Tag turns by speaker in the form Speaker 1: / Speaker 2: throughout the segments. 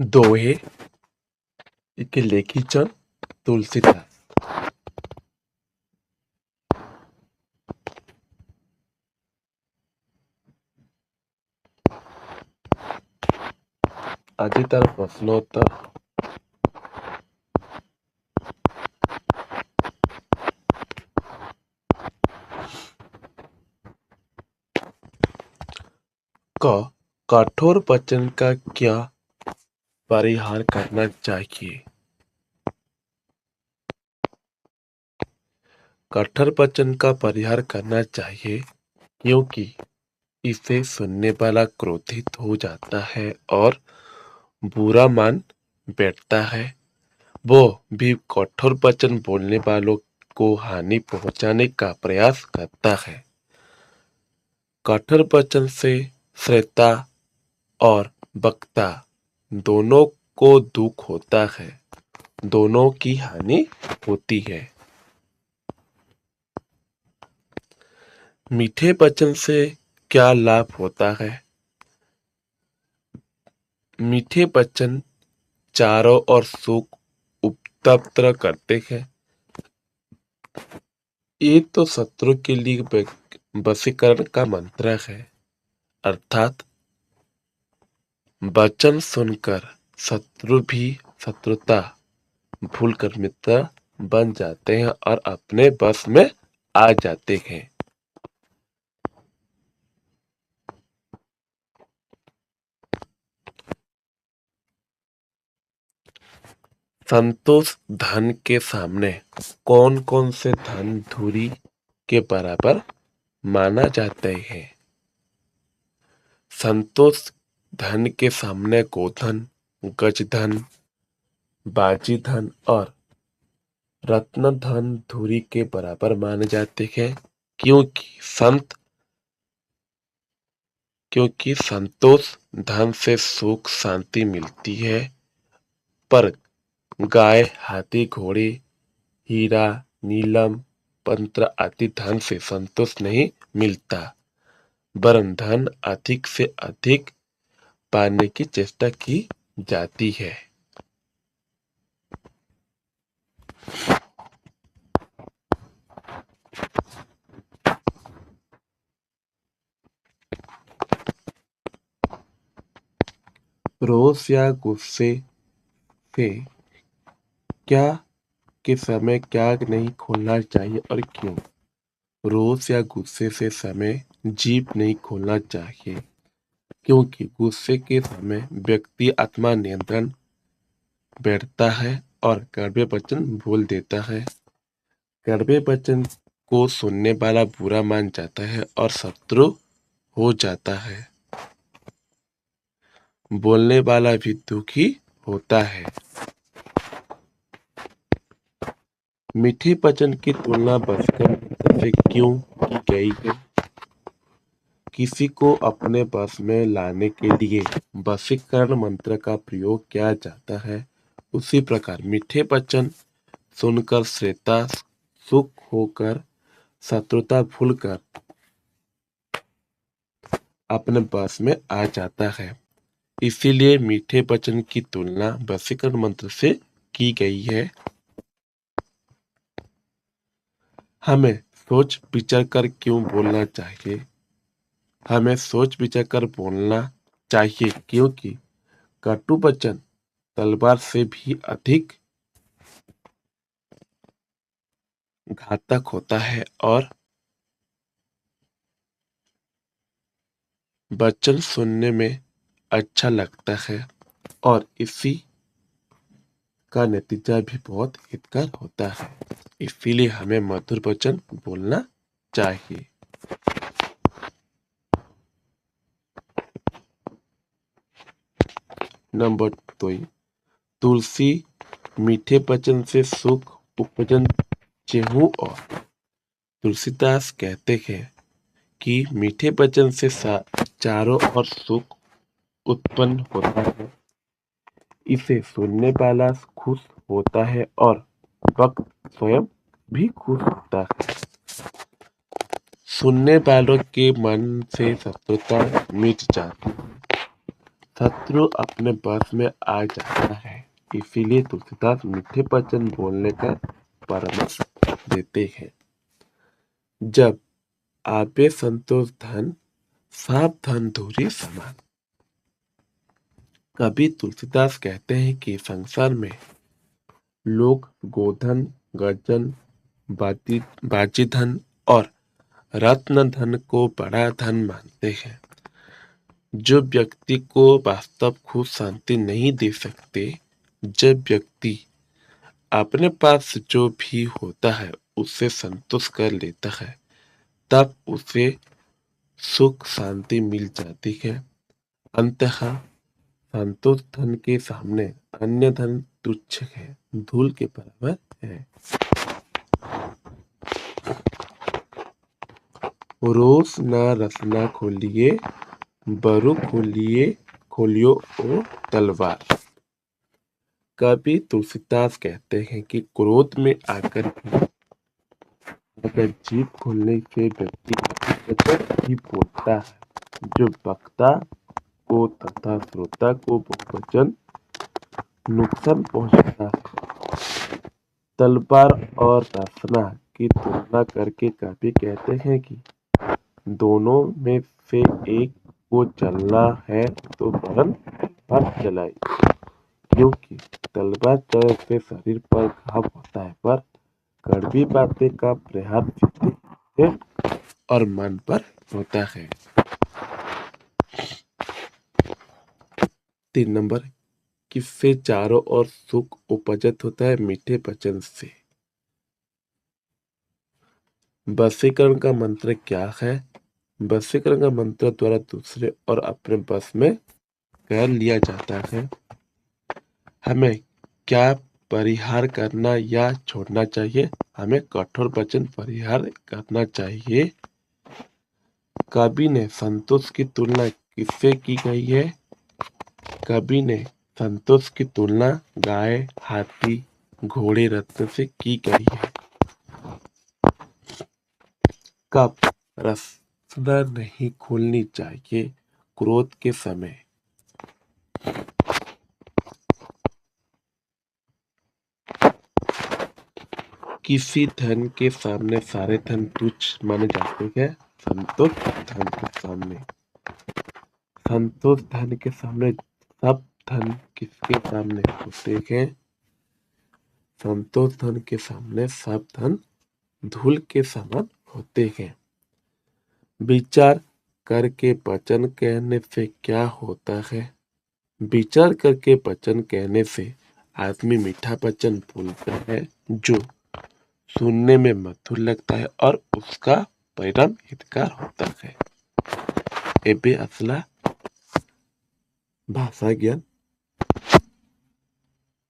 Speaker 1: दोहे के लेखीचन तुलसीदास। আজি তার প্রশ্নোত্তর। क कठोर वचन का क्या परिहार करना चाहिए। कठोर वचन का परिहार करना चाहिए क्योंकि इसे सुनने वाला क्रोधित हो जाता है और बुरा मान बैठता है। वो भी कठोर वचन बोलने वालों को हानि पहुंचाने का प्रयास करता है। कठोर वचन से श्रोता और वक्ता दोनों को दुख होता है, दोनों की हानि होती है। मीठे वचन से क्या लाभ होता है। मीठे वचन चारों ओर सुख उत्पन्न करते हैं। ये तो शत्रु के लिए वशीकरण का मंत्र है, अर्थात वचन सुनकर शत्रु भी शत्रुता भूलकर मित्र बन जाते हैं और अपने बस में आ जाते हैं। संतोष धन के सामने कौन कौन से धन धूरी के बराबर माना जाते हैं। संतोष धन के सामने गोधन, गजधन, बाजी धन और रत्न धन धूरी के बराबर माने जाते हैं क्योंकि संतोष धन से सुख शांति मिलती है, पर गाय, हाथी, घोड़े, हीरा, नीलम, पंत्र आदि धन से संतोष नहीं मिलता, वरन धन अधिक से अधिक पाने की चेष्टा की जाती है। रोष या गुस्से से क्या के समय क्या नहीं खोलना चाहिए और क्यों। रोष या गुस्से से समय जीभ नहीं खोलना चाहिए क्योंकि गुस्से के समय व्यक्ति आत्मा नियंत्रण बैठता है और कड़वे वचन बोल देता है। कड़वे वचन को सुनने वाला बुरा मान जाता है और शत्रु हो जाता है। बोलने वाला भी दुखी होता है। मीठे वचन की तुलना वशीकरण से क्यों की गई है। किसी को अपने वश में लाने के लिए वशीकरण मंत्र का प्रयोग किया जाता है। उसी प्रकार मीठे वचन सुनकर श्रोता सुख होकर शत्रुता भूलकर अपने वश में आ जाता है। इसीलिए मीठे वचन की तुलना वशीकरण मंत्र से की गई है। हमें सोच विचार कर क्यों बोलना चाहिए। हमें सोच विचार कर बोलना चाहिए क्योंकि कटु वचन तलवार से भी अधिक घातक होता है और वचन सुनने में अच्छा लगता है और इसी का नतीजा भी बहुत हितकर होता है। इसीलिए हमें मधुर वचन बोलना चाहिए। नंबर 2, तुलसी मीठे वचन से सुख उपजन चेहू और तुलसीदास कहते हैं कि मीठे वचन से चारों ओर सुख उत्पन्न होता है। इसे सुनने वाला खुश होता है और वक्त स्वयं भी खुश होता है। सुनने वालों के मन से शत्रुता मिट जाती है। शत्रु अपने बस में आ जाता है। इसीलिए तुलसीदास मीठे वचन बोलने का परामर्श देते हैं। जब आवे संतोष धन, सावधान दूरी समान। कवि तुलसीदास कहते हैं कि संसार में लोग गोधन, गजन, बाजी धन और रत्न धन को बड़ा धन मानते हैं, जो व्यक्ति को वास्तव खुद शांति नहीं दे सकते। जब व्यक्ति अपने पास जो भी होता है उससे संतोष कर लेता है, तब उसे सुख शांति मिल जाती है। अंततः संतोष धन के सामने अन्य धन तुच्छ है, धूल के बराबर है। रोष न रसना खोलिए, बरु खोलियो ओ तलवार। कवि तुलसीदास कहते हैं कि क्रोध में आकर अगर जीभ खोलने से व्यक्ति ही बोलता है, जो वक्ता को तथा श्रोता को बहुवचन नुकसान पहुंचता है। तलवार और रसना की तुलना करके कवि कहते हैं कि दोनों में से एक को चलना है तो वरन पर चलाए, क्योंकि तलवार चलने से शरीर पर घाव होता है, पर कड़वी बातें का प्रहार सीधे है और मन पर होता है। 3 नंबर, किससे चारों ओर सुख उपजत होता है? मीठे वचन से। वशीकरण का मंत्र क्या है? वशीकरण का मंत्र द्वारा दूसरे और अपने वश में कर लिया जाता है। हमें क्या परिहार करना या छोड़ना चाहिए? हमें कठोर वचन परिहार करना चाहिए। कवि ने संतोष की तुलना किससे की गई है? कवि ने संतोष की तुलना गाय, हाथी, घोड़े, रत्न से की गई है। कब रसना नहीं खोलनी चाहिए? क्रोध के समय। किसी धन के सामने सारे धन तुच्छ माने जाते हैं। संतोष धन के सामने, संतोष धन के सामने सब धन किसके सामने होते हैं? संतोष धन के सामने सब धन धूल के समान होते हैं। विचार करके वचन कहने से क्या होता है? विचार करके वचन कहने से आदमी मीठा वचन बोलता है, जो सुनने में मधुर लगता है और उसका परिणाम हितकर होता है। एबे असला भाषा ज्ञान।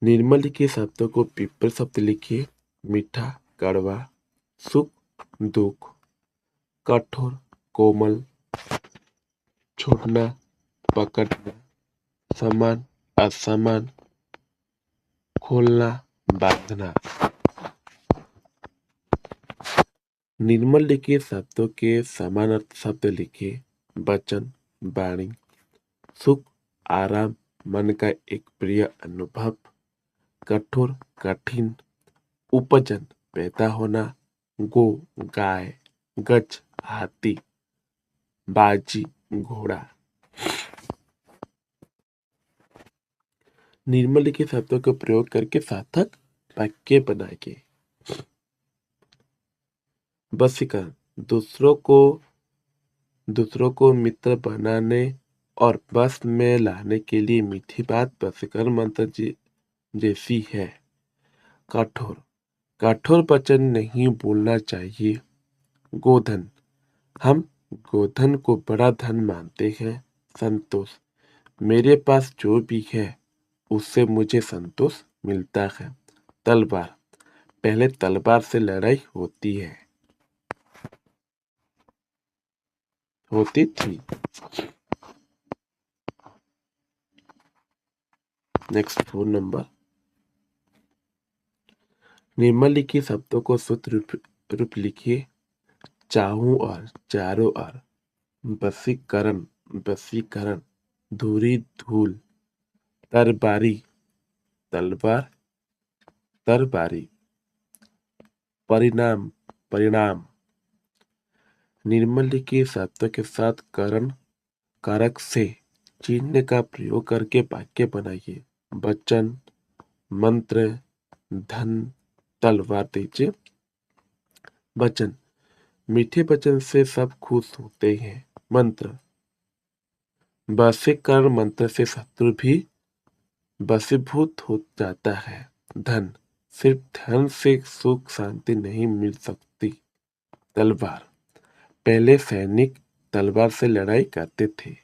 Speaker 1: निर्मल लिखिए शब्दों को विपरीत शब्द लिखिए। मीठा, कड़वा, सुख, दुख, कठोर, कोमल, छोड़ना, पकड़ना, समान, असमान, खोलना, बांधना। निर्मल लिखिए शब्दों के समान अर्थ शब्द लिखिए। वचन, वाणी, सुख, आराम, मन का एक प्रिय अनुभव। कठोर, कठिन, उपजन, पैदा होना। गो, गाय, गज, हाथी, बाजी, घोड़ा। निर्मल लिखित शब्दों का प्रयोग करके सार्थक वाक्य बनाइए। वशीकरण, दूसरों को मित्र बनाने और बस में लाने के लिए मीठी बात वशीकरण मंत्र जैसी है। कठोर, कठोर वचन नहीं बोलना चाहिए। गोधन, हम गोधन को बड़ा धन मानते हैं। संतोष, मेरे पास जो भी है उससे मुझे संतोष मिलता है। तलवार, पहले तलवार से लड़ाई होती थी। नेक्स्ट 4 नंबर, निर्मल लिखिए शब्दों को शुद्ध रूप लिखिए। चाहूं और चारों ओर। वशीकरण, वशीकरण, धूरी धूल, तरबारी तलवार, तरबारी। परिणाम परिणाम, निम्नलिखित शब्दों के साथ करण कारक से चिन्ह का प्रयोग करके वाक्य बनाइए। वचन, मंत्र, धन, तलवार दीजिए। वचन, मीठे वचन से सब खुश होते हैं। मंत्र, वशीकरण मंत्र से शत्रु भी वशीभूत हो जाता है। धन, सिर्फ धन से सुख शांति नहीं मिल सकती। तलवार, पहले सैनिक तलवार से लड़ाई करते थे,